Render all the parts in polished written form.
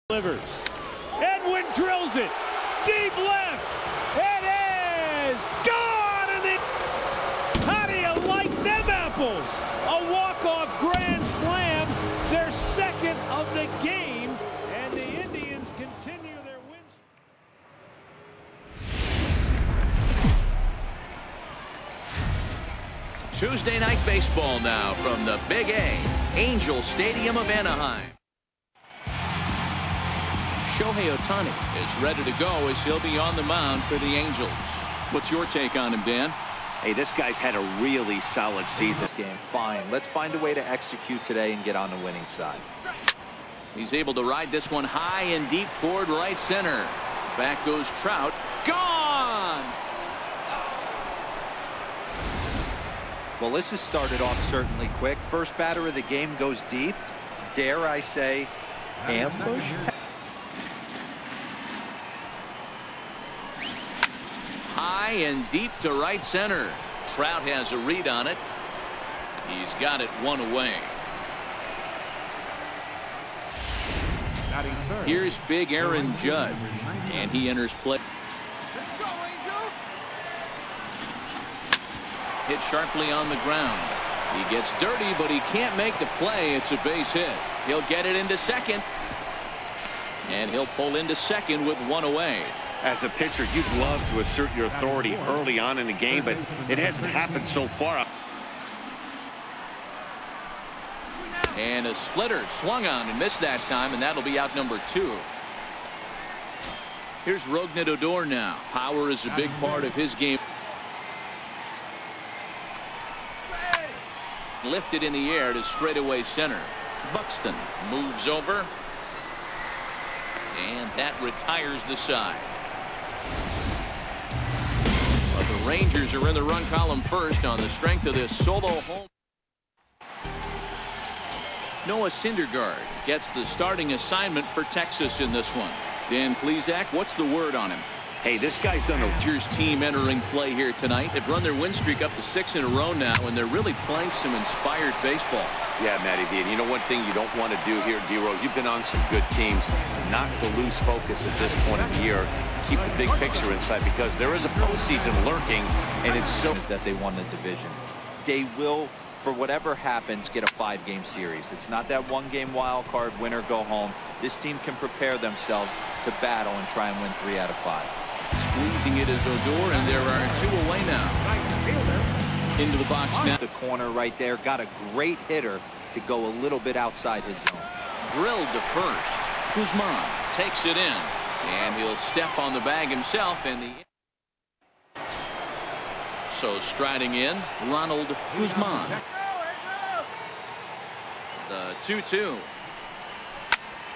Delivers. Edwin drills it. Deep left. It is gone. And then, how do you like them apples? A walk-off grand slam. Their second of the game. And the Indians continue their win. Tuesday night baseball now from the Big A, Angel Stadium of Anaheim. Shohei Ohtani is ready to go as he'll be on the mound for the Angels. What's your take on him, Dan? Hey, this guy's had a really solid season. Game fine. Let's find a way to execute today and get on the winning side. He's able to ride this one high and deep toward right center. Back goes Trout. Gone! Well, this has started off certainly quick. First batter of the game goes deep. Dare I say, ambush? High and deep to right center. Trout has a read on it. He's got it one away. Here's big Aaron Judge, and he enters play. Hit sharply on the ground. He gets dirty, but he can't make the play. It's a base hit. He'll get it into second, and he'll pull into second with one away. As a pitcher, you'd love to assert your authority early on in the game, but it hasn't happened so far. And a splitter swung on and missed that time, and that'll be out number 2. Here's Rougned Odor now. Power is a big part of his game. Lifted in the air to straightaway center. Buxton moves over, and that retires the side. But the Rangers are in the run column first on the strength of this solo home. Noah Syndergaard gets the starting assignment for Texas in this one. Dan Plesac, what's the word on him? Hey, this guy's done a Rangers team entering play here tonight. They've run their win streak up to 6 in a row now, and they're really playing some inspired baseball. Yeah, Matty V. And you know one thing you don't want to do here, D-Row, you've been on some good teams. Not to lose focus at this point of the year. Keep the big picture inside, because there is a postseason lurking, and it's so that they won the division. They will, for whatever happens, get a 5-game series. It's not that 1-game wild card, win or go home. This team can prepare themselves to battle and try and win 3 out of 5. Squeezing it is Odor, and there are 2 away now. Into the box now. The corner right there. Got a great hitter to go a little bit outside his zone. Drilled to first. Guzman takes it in, and he'll step on the bag himself. And so striding in, Ronald Guzman. The 2-2.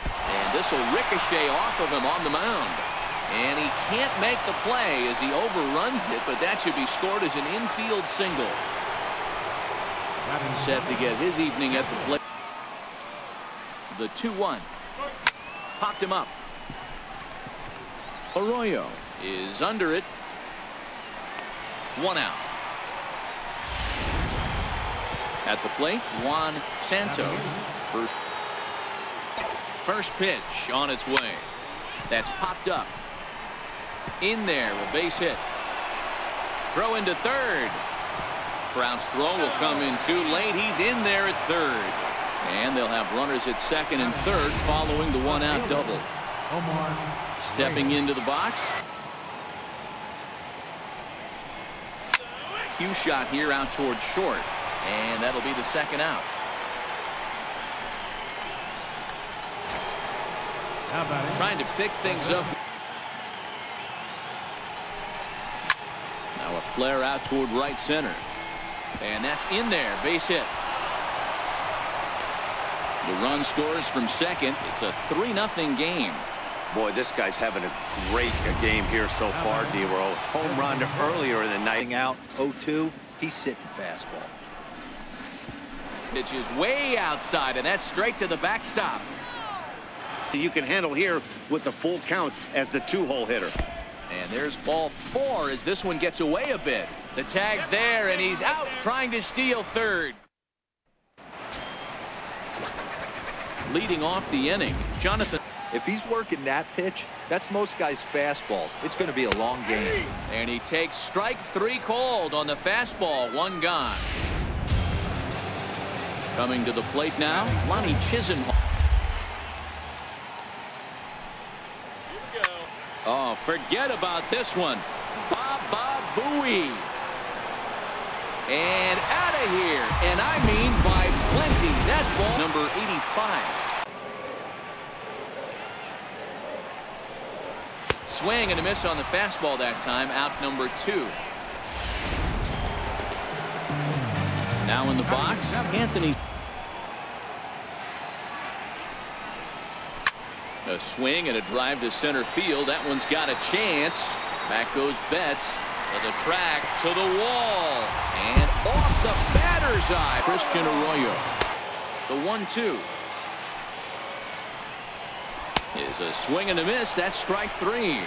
And this will ricochet off of him on the mound. And he can't make the play as he overruns it, but that should be scored as an infield single. Set to get his evening at the plate. The 2-1. Popped him up. Arroyo is under it. 1 out. At the plate, Juan Santos. First pitch on its way. That's popped up. In there, a base hit. Throw into third. Trout's throw will come in too late. He's in there at third. And they'll have runners at second and third following the 1-out double. Stepping into the box. Cue shot here out towards short. And that'll be the 2nd out. Trying to pick things up. Now a flare out toward right center. And that's in there. Base hit. The run scores from second. It's a 3-0 game. Boy, this guy's having a great game here so far, D-Row. Home run earlier in the night. Out 0-2. He's sitting fastball. Pitch is way outside, and that's straight to the backstop. You can handle here with the full count as the 2-hole hitter. And there's ball 4 as this one gets away a bit. The tag's there, and he's out trying to steal third. Leading off the inning, Jonathan. If he's working that pitch, that's most guys' fastballs. It's going to be a long game. And he takes strike 3 called on the fastball. 1 gone. Coming to the plate now, Lonnie Chisenhall. Oh, forget about this one. Baba Booey. And out of here. And I mean by plenty. That ball, number 85. Swing and a miss on the fastball that time. Out number 2. Now in the box, Anthony. A swing and a drive to center field. That one's got a chance. Back goes Betts to the track, to the wall, and off the batter's eye. Christian Arroyo. The 1-2 is a swing and a miss. That's strike 3.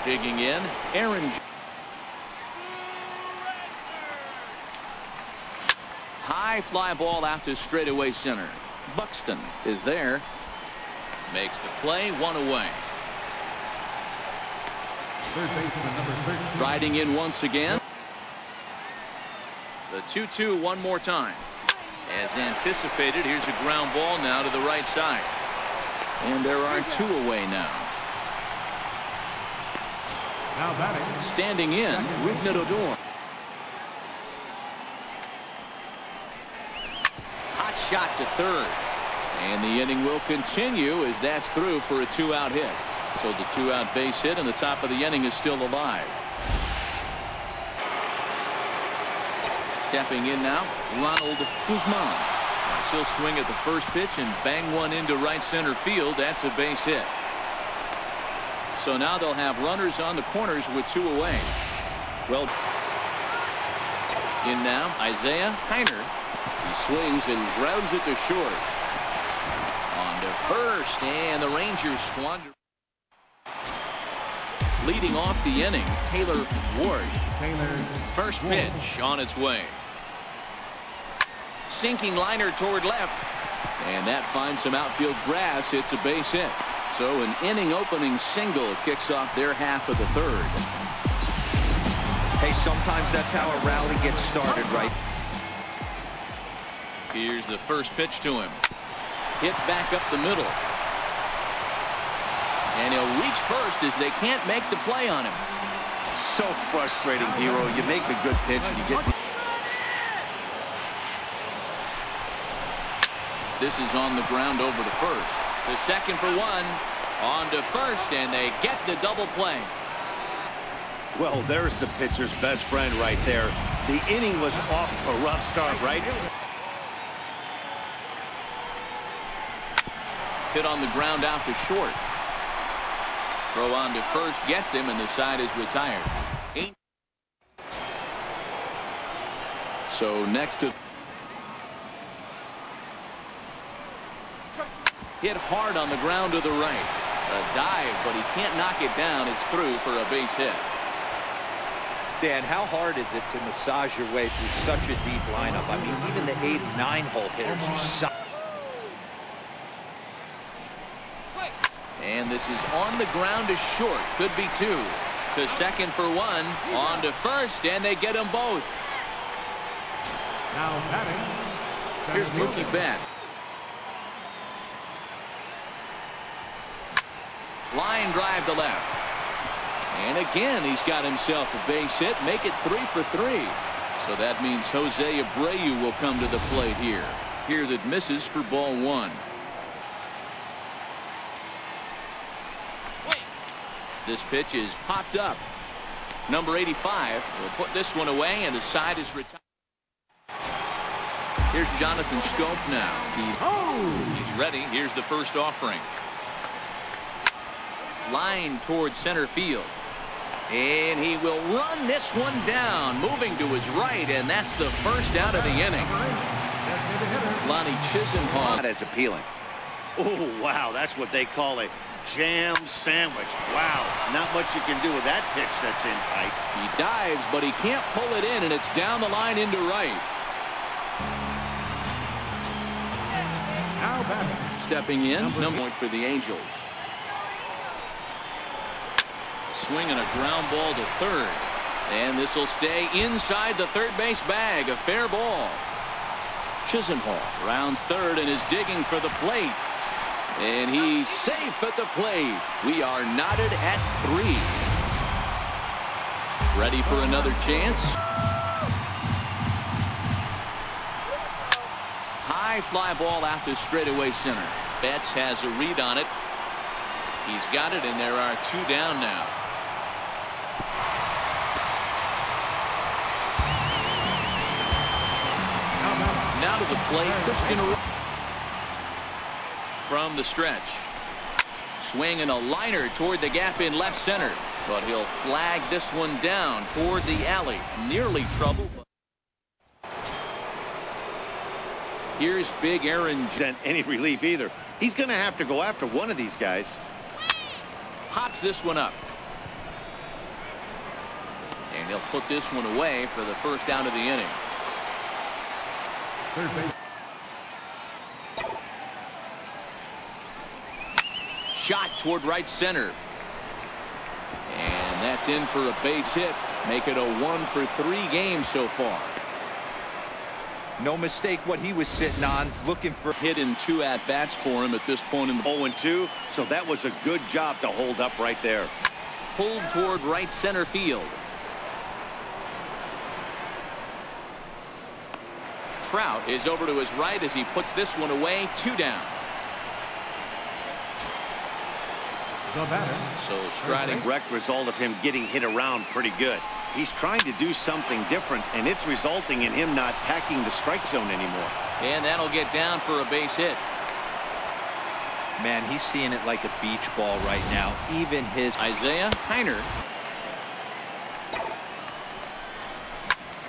Digging in, Aaron. High fly ball out to straightaway center. Buxton is there. Makes the play. 1 away. Riding in once again. The 2-2 one more time. As anticipated, here's a ground ball now to the right side. And there are 2 away now. Standing in, Rougned Odor. Hot shot to third. And the inning will continue as that's through for a 2-out hit. So the 2-out base hit and the top of the inning is still alive. Stepping in now, Ronald Guzman. He'll swing at the first pitch and bang one into right center field. That's a base hit. So now they'll have runners on the corners with 2 away. Well, in now, Isaiah Kiner. He swings and grounds it to short. On to first, and the Rangers squander. Leading off the inning, Taylor Ward. First pitch on its way. Sinking liner toward left. And that finds some outfield grass. It's a base hit. So an inning opening single kicks off their half of the 3rd. Hey, sometimes that's how a rally gets started, right? Here's the first pitch to him. Hit back up the middle. And he'll reach first as they can't make the play on him. So frustrating, Hero. You make a good pitch and you get the... This is on the ground over to first. The second for 1. On to first, and they get the double play. Well, there's the pitcher's best friend right there. The inning was off a rough start, right? Hit on the ground out to short. Throw on to first gets him, and the side is retired. So next to... Hit hard on the ground to the right. A dive, but he can't knock it down. It's through for a base hit. Dan, how hard is it to massage your way through such a deep lineup? I mean, even the 8 and 9 hole hitters are solid. And this is on the ground to short. Could be 2. To second for 1. On to first, and they get them both. Now batting. Here's Mookie Betts. Line drive to left. And again, he's got himself a base hit. Make it 3 for 3. So that means Jose Abreu will come to the plate here. Here that misses for ball 1. This pitch is popped up. Number 85 will put this one away, and the side is retired. Here's Jonathan Scope now. He's ready. Here's the first offering. Line towards center field. And he will run this one down, moving to his right, and that's the first out of the inning. Lonnie Chisenhall. Not as appealing. Oh, wow, that's what they call a jam sandwich. Wow, not much you can do with that pitch that's in tight. He dives, but he can't pull it in, and it's down the line into right. Stepping in, no point for the Angels. Swinging a ground ball to third. And this will stay inside the third base bag. A fair ball. Chisenhall rounds third and is digging for the plate. And he's safe at the plate. We are knotted at 3. Ready for another chance. High fly ball out to straightaway center. Betts has a read on it. He's got it, and there are 2 down now. Now to the plate, Christian from the stretch. Swinging a liner toward the gap in left center, but he'll flag this one down toward the alley. Nearly trouble. Here's big Aaron. Any relief either. He's going to have to go after one of these guys. Hops this one up. And he'll put this one away for the first out of the inning. Shot toward right center. And that's in for a base hit. Make it a 1-for-3 game so far. No mistake what he was sitting on, looking for. Hit in 2 at-bats for him at this point in the 0-2, so that was a good job to hold up right there. Pulled toward right center field. Trout is over to his right as he puts this one away. 2 down. So striding. Direct result of him getting hit around pretty good. He's trying to do something different, and it's resulting in him not tacking the strike zone anymore. And that'll get down for a base hit. Man, he's seeing it like a beach ball right now. Even his Isaiah Kiner.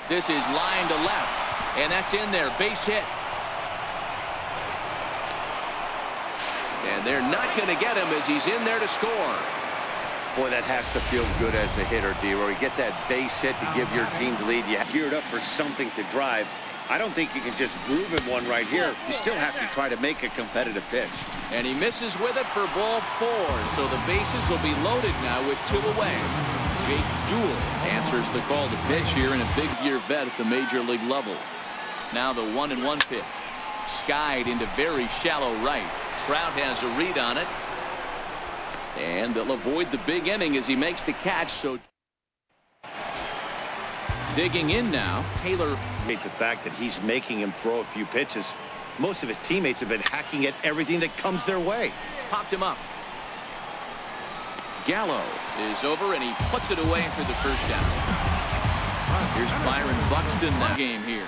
This is line to left, and that's in there. Base hit. And they're not going to get him as he's in there to score. Boy, that has to feel good as a hitter, D-Roy. You get that base hit to give your team the lead. You have geared up for something to drive. I don't think you can just groove him one right here. You still have to try to make a competitive pitch. And he misses with it for ball 4. So the bases will be loaded now with 2 away. Jake Jewell answers the call to pitch here, in a big year vet at the major league level. Now the 1-1 pitch. Skied into very shallow right. Trout has a read on it. And they'll avoid the big inning as he makes the catch. So digging in now, Taylor. The fact that he's making him throw a few pitches. Most of his teammates have been hacking at everything that comes their way. Popped him up. Gallo is over, and he puts it away for the first out. Here's Byron Buxton that game here.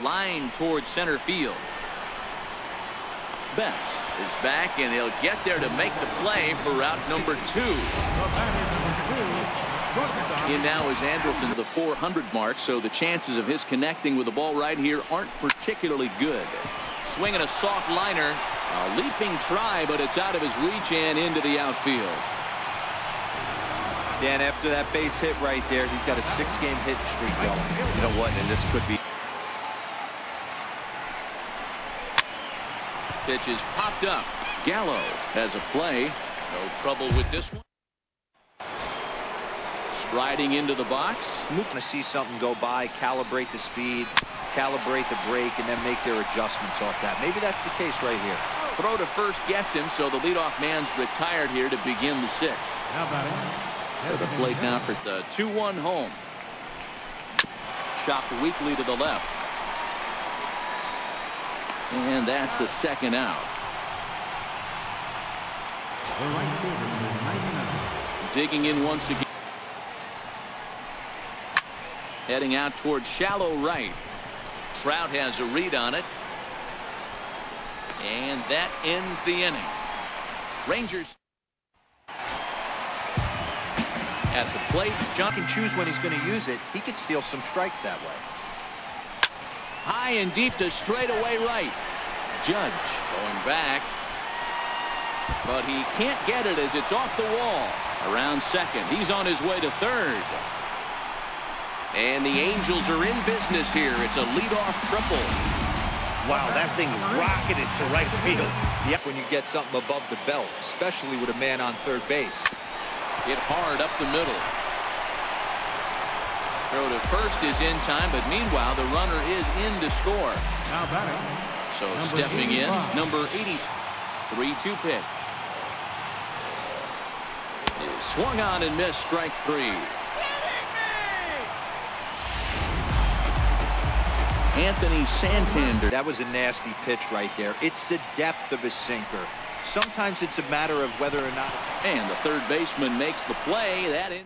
Line towards center field. Betts is back, and he'll get there to make the play for route number 2. In now is Andrelton to the 400 mark, so the chances of his connecting with the ball right here aren't particularly good. Swinging a soft liner. A leaping try, but it's out of his reach and into the outfield. Dan, after that base hit right there, he's got a 6-game hit streak going. You know what, and this could be. Pitch is popped up. Gallo has a play. No trouble with this one. Striding into the box. We're going to see something go by, calibrate the speed, calibrate the break, and then make their adjustments off that. Maybe that's the case right here. Throw to first gets him, so the leadoff man's retired here to begin the 6th. To the plate now for the 2-1 home. Chopped weakly to the left. And that's the 2nd out. Digging in once again. Heading out towards shallow right. Trout has a read on it. And that ends the inning. Rangers at the plate. John can choose when he's going to use it. He could steal some strikes that way. High and deep to straightaway right. Judge going back. But he can't get it as it's off the wall. Around second. He's on his way to third. And the Angels are in business here. It's a leadoff triple. Wow, that thing rocketed to right field. Yep. When you get something above the belt, especially with a man on third base. Hit hard up the middle. Throw to first is in time, but meanwhile the runner is in to score. Now batting. So stepping in, number 80. 3-2 pitch. Is swung on and missed, strike 3. Anthony Santander. That was a nasty pitch right there. It's the depth of a sinker. Sometimes it's a matter of whether or not. And the third baseman makes the play. That in.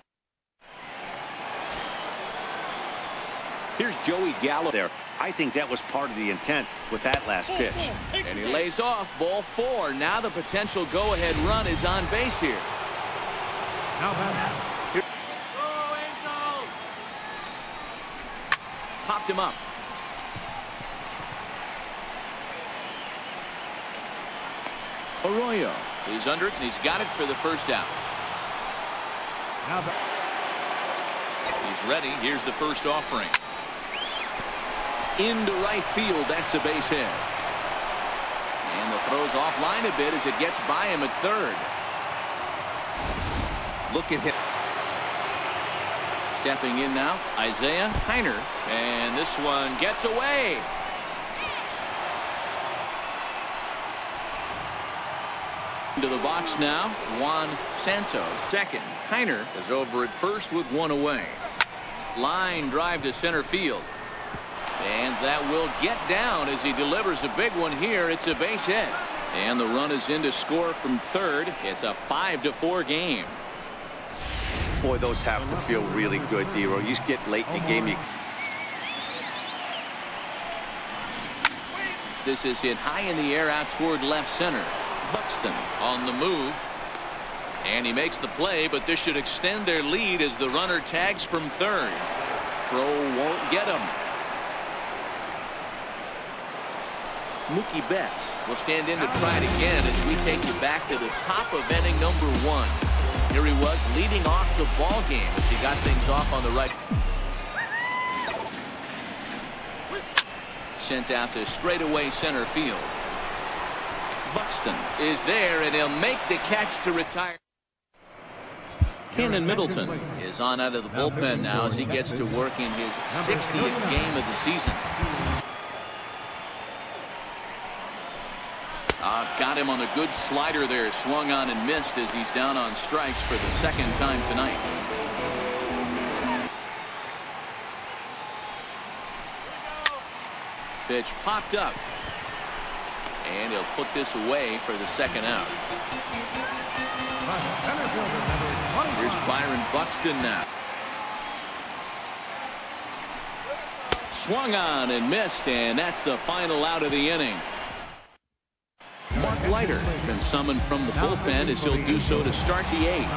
Here's Joey Gallo there. I think that was part of the intent with that last pitch. And he lays off, ball 4. Now the potential go-ahead run is on base here. Now batting. Popped him up. Arroyo is under it, and he's got it for the first out. Now He's ready. Here's the first offering. Into right field. That's a base hit. And the throw's offline a bit as it gets by him at third. Look at him. Stepping in now, Isaiah Kiner. And this one gets away. Into the box now, Juan Santos. Second, Kiner is over at first with one away. Line drive to center field. And that will get down as he delivers a big one here. It's a base hit. And the run is in to score from third. It's a 5-4 game. Boy, those have to feel really good, Dero. You get late in the game. This is hit high in the air out toward left center. Buxton on the move. And he makes the play, but this should extend their lead as the runner tags from third. Throw won't get him. Mookie Betts will stand in to try it again as we take you back to the top of inning number 1. Here he was leading off the ball game as he got things off on the right. Sent out to straightaway center field. Buxton is there, and he'll make the catch to retire. Cannon Middleton is on out of the bullpen now as he gets to work in his 60th game of the season. Got him on a good slider there. Swung on and missed as he's down on strikes for the second time tonight. Pitch popped up. And he'll put this away for the second out. Here's Byron Buxton now. Swung on and missed, and that's the final out of the inning. Mark Leiter has been summoned from the bullpen as he'll do so to start the 8th.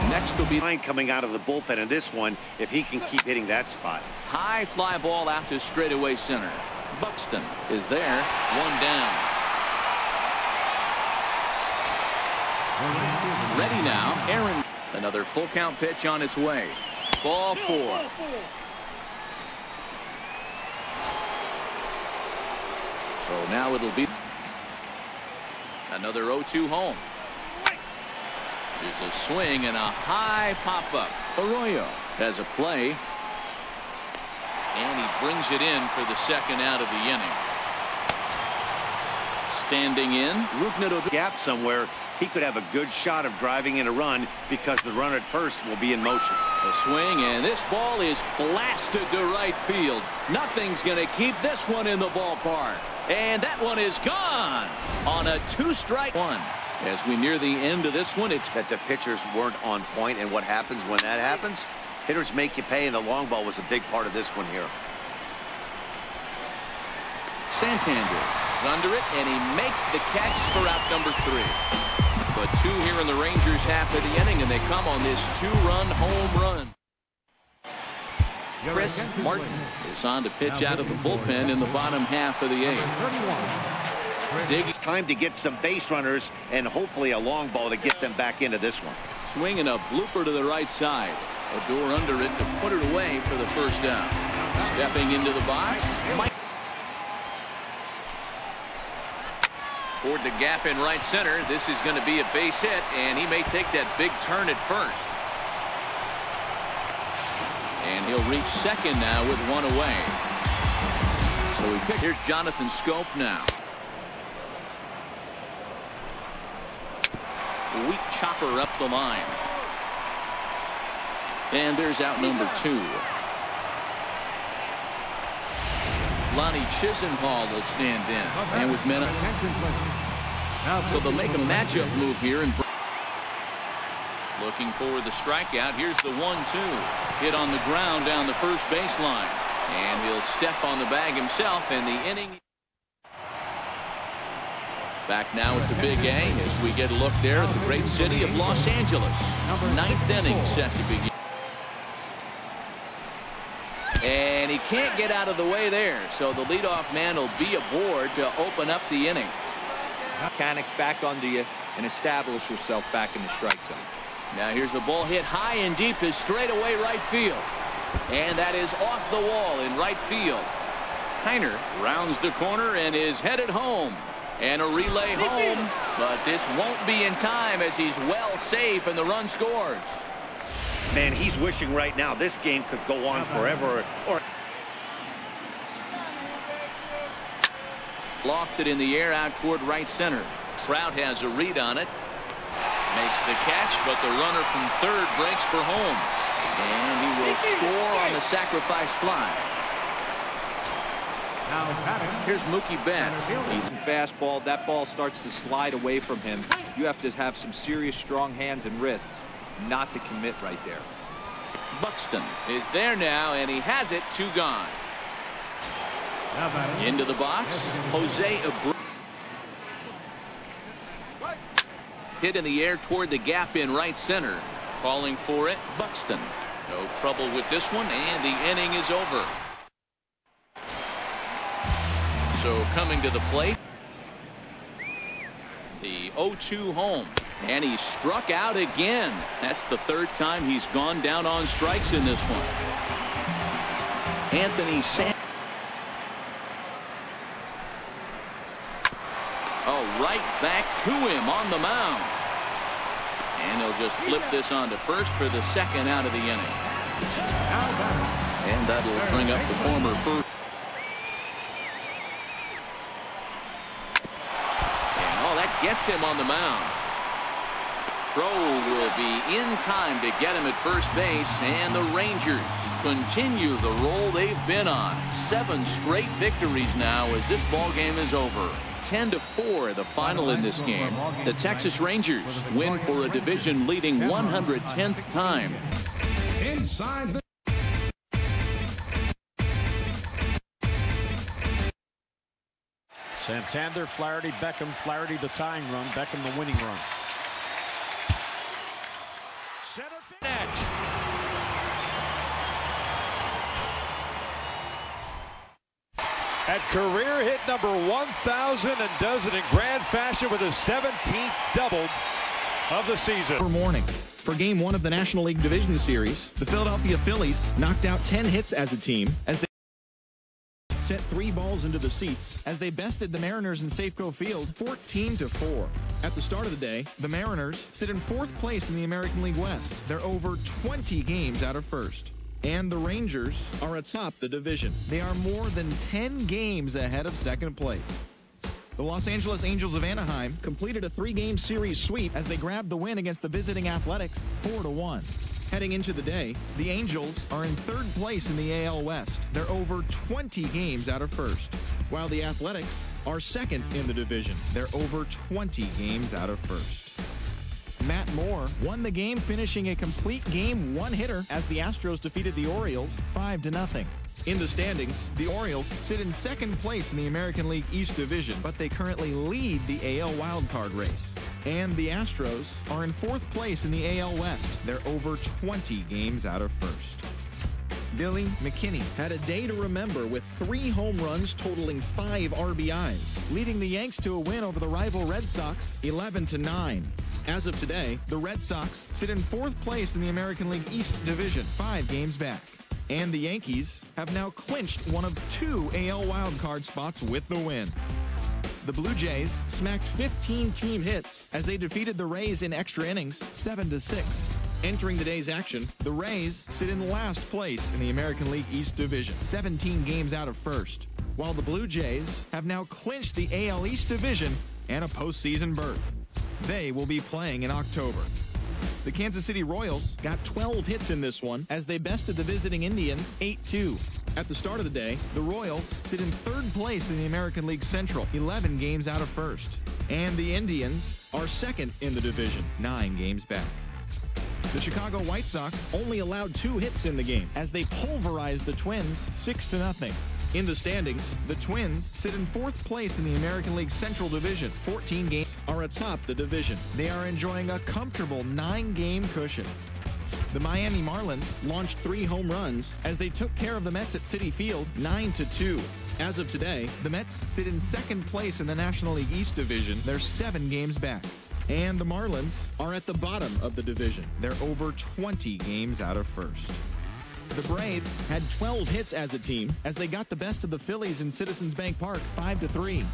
Next will be line coming out of the bullpen in this one if he can keep hitting that spot. High fly ball out to straightaway center. Buxton is there. One down. Ready now. Aaron. Another full count pitch on its way. Ball 4. So now it'll be another 0-2 home. There's a swing and a high pop-up. Arroyo has a play. And he brings it in for the second out of the inning. Standing in. Gap somewhere. He could have a good shot of driving in a run because the runner at first will be in motion. A swing, and this ball is blasted to right field. Nothing's going to keep this one in the ballpark. And that one is gone on a 2-strike one. As we near the end of this one, it's that the pitchers weren't on point, and what happens when that happens? Hitters make you pay, and the long ball was a big part of this one here. Santander is under it, and he makes the catch for out number 3. But 2 here in the Rangers half of the inning, and they come on this 2-run home run. Chris Martin is on to pitch out of the bullpen in the bottom half of the 8th. It's time to get some base runners and hopefully a long ball to get them back into this one. Swinging a blooper to the right side. Odor under it to put it away for the first down. Stepping into the box. Toward the gap in right center. This is going to be a base hit, and he may take that big turn at first. And he'll reach second now with one away. So he picked. Here's Jonathan Scope now. Weak chopper up the line. And there's out number 2. Lonnie Chisenhall will stand in. And with men up. So they'll make a matchup move here. And looking for the strikeout. Here's the 1-2. Hit on the ground down the first baseline. And he'll step on the bag himself. And the inning. Back now at the Big A as we get a look there at the great city of Los Angeles. 9th inning set to begin. And he can't get out of the way there, so the leadoff man will be aboard to open up the inning. Mechanics back under you and establish yourself back in the strike zone. Now here's a ball hit high and deep to straightaway right field. And that is off the wall in right field. Kiner rounds the corner and is headed home. And a relay home, but this won't be in time as he's well safe and the run scores. Man, he's wishing right now this game could go on forever. Or lofted in the air out toward right center. Trout has a read on it. Makes the catch, but the runner from third breaks for home. And he will score on the sacrifice fly. Here's Mookie Betts. Fastball, that ball starts to slide away from him. You have to have some serious strong hands and wrists not to commit right there. Buxton is there now, and he has it. 2 gone. Into the box. Jose Abreu. Hit in the air toward the gap in right center. Calling for it, Buxton. No trouble with this one, and the inning is over. So coming to the plate, the 0-2 home, and he struck out again. That's the 3rd time he's gone down on strikes in this one. Anthony Santos. Oh, right back to him on the mound. And they'll just flip this on to first for the 2nd out of the inning. And that'll bring up the former first. Gets him on the mound. Throw will be in time to get him at first base, and the Rangers continue the roll they've been on. 7 straight victories now as this ball game is over. 10-4 the final in this game. The Texas Rangers win for a division-leading 110th time. Inside the Santander, Flaherty, Beckham, Flaherty the tying run, Beckham the winning run. Center field. At career hit number 1,000 and does it in grand fashion with his 17th double of the season. Morning. For Game 1 of the National League Division Series, the Philadelphia Phillies knocked out 10 hits as a team as they set 3 balls into the seats as they bested the Mariners in Safeco Field 14-4. At the start of the day, the Mariners sit in 4th place in the American League West. They're over 20 games out of first. And the Rangers are atop the division. They are more than 10 games ahead of second place. The Los Angeles Angels of Anaheim completed a 3-game series sweep as they grabbed the win against the visiting Athletics 4-1. Heading into the day, the Angels are in 3rd place in the AL West. They're over 20 games out of first, while the Athletics are 2nd in the division. They're over 20 games out of first. Matt Moore won the game, finishing a complete game 1-hitter as the Astros defeated the Orioles 5-0. In the standings, the Orioles sit in 2nd place in the American League East Division, but they currently lead the AL wildcard race. And the Astros are in 4th place in the AL West. They're over 20 games out of first. Billy McKinney had a day to remember with 3 home runs totaling 5 RBIs, leading the Yanks to a win over the rival Red Sox 11-9. As of today, the Red Sox sit in 4th place in the American League East Division, 5 games back. And the Yankees have now clinched one of 2 AL wildcard spots with the win. The Blue Jays smacked 15 team hits as they defeated the Rays in extra innings 7-6. Entering today's action, the Rays sit in last place in the American League East Division, 17 games out of first, while the Blue Jays have now clinched the AL East Division and a postseason berth. They will be playing in October. The Kansas City Royals got 12 hits in this one as they bested the visiting Indians 8-2. At the start of the day, the Royals sit in 3rd place in the American League Central, 11 games out of first. And the Indians are 2nd in the division, 9 games back. The Chicago White Sox only allowed 2 hits in the game as they pulverized the Twins 6-0. In the standings, the Twins sit in 4th place in the American League Central Division. 14 games are atop the division. They are enjoying a comfortable 9-game cushion. The Miami Marlins launched 3 home runs as they took care of the Mets at Citi Field 9-2. As of today, the Mets sit in 2nd place in the National League East Division. They're 7 games back. And the Marlins are at the bottom of the division. They're over 20 games out of first. The Braves had 12 hits as a team as they got the best of the Phillies in Citizens Bank Park 5-3.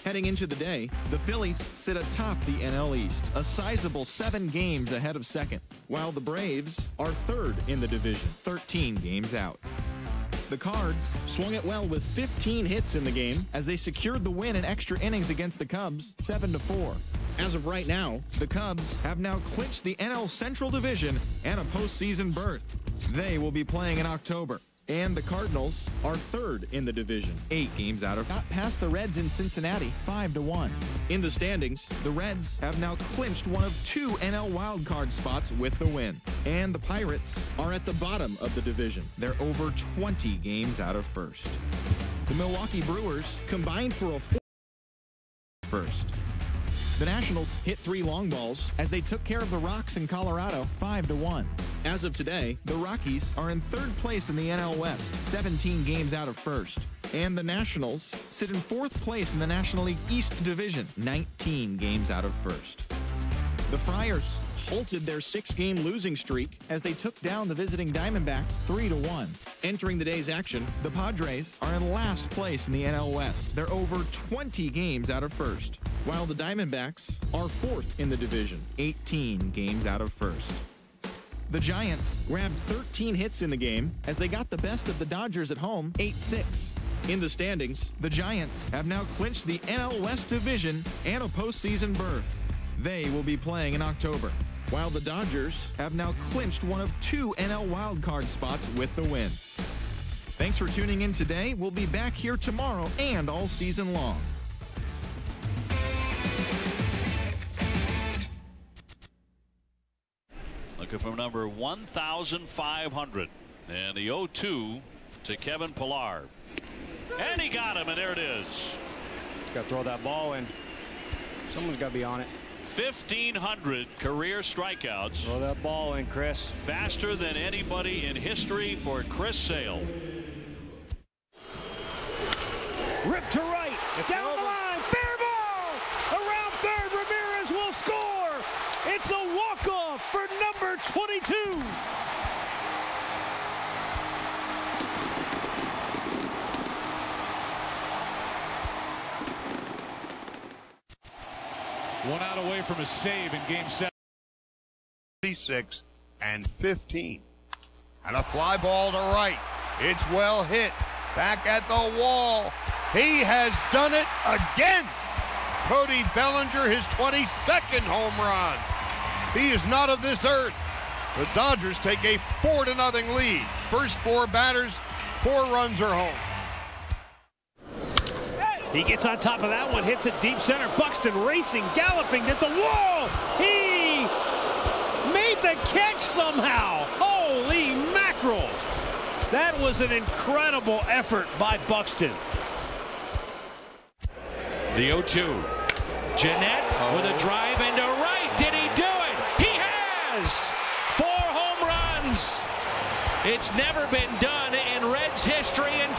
Heading into the day, the Phillies sit atop the NL East, a sizable 7 games ahead of second, while the Braves are 3rd in the division, 13 games out. The Cards swung it well with 15 hits in the game as they secured the win in extra innings against the Cubs 7-4. As of right now, the Cubs have now clinched the NL Central Division and a postseason berth. They will be playing in October. And the Cardinals are 3rd in the division, 8 games out of. Got past the Reds in Cincinnati, 5-1. In the standings, the Reds have now clinched one of 2 NL wildcard spots with the win. And the Pirates are at the bottom of the division. They're over 20 games out of first. The Milwaukee Brewers combined for a 4th first. The Nationals hit 3 long balls as they took care of the Rocks in Colorado 5-1. As of today, the Rockies are in 3rd place in the NL West, 17 games out of first. And the Nationals sit in 4th place in the National League East Division, 19 games out of first. The Friars halted their 6-game losing streak as they took down the visiting Diamondbacks 3-1. Entering the day's action, the Padres are in last place in the NL West. They're over 20 games out of first, while the Diamondbacks are 4th in the division, 18 games out of first. The Giants grabbed 13 hits in the game as they got the best of the Dodgers at home 8-6. In the standings, the Giants have now clinched the NL West Division and a postseason berth. They will be playing in October, while the Dodgers have now clinched one of 2 NL wildcard spots with the win. Thanks for tuning in today. We'll be back here tomorrow and all season long. Looking for number 1,500. And the 0-2 to Kevin Pillar. And he got him, and there it is. Got to throw that ball in. Someone's got to be on it. 1,500 career strikeouts. Throw that ball in, Chris. Faster than anybody in history for Chris Sale. Rip to right. It's down over. the line. Fair ball. Around third. Ramirez will score. It's a walk-off for number 22. One out away from a save in Game 7. 36 and 15. And a fly ball to right. It's well hit. Back at the wall. He has done it again. Cody Bellinger, his 22nd home run. He is not of this earth. The Dodgers take a 4-0 lead. First 4 batters, 4 runs are home. He gets on top of that one, hits it deep center. Buxton racing, galloping at the wall. He made the catch somehow. Holy mackerel. That was an incredible effort by Buxton. The 0-2. Jeanette with a drive into right. Did he do it? He has 4 home runs. It's never been done in Reds history until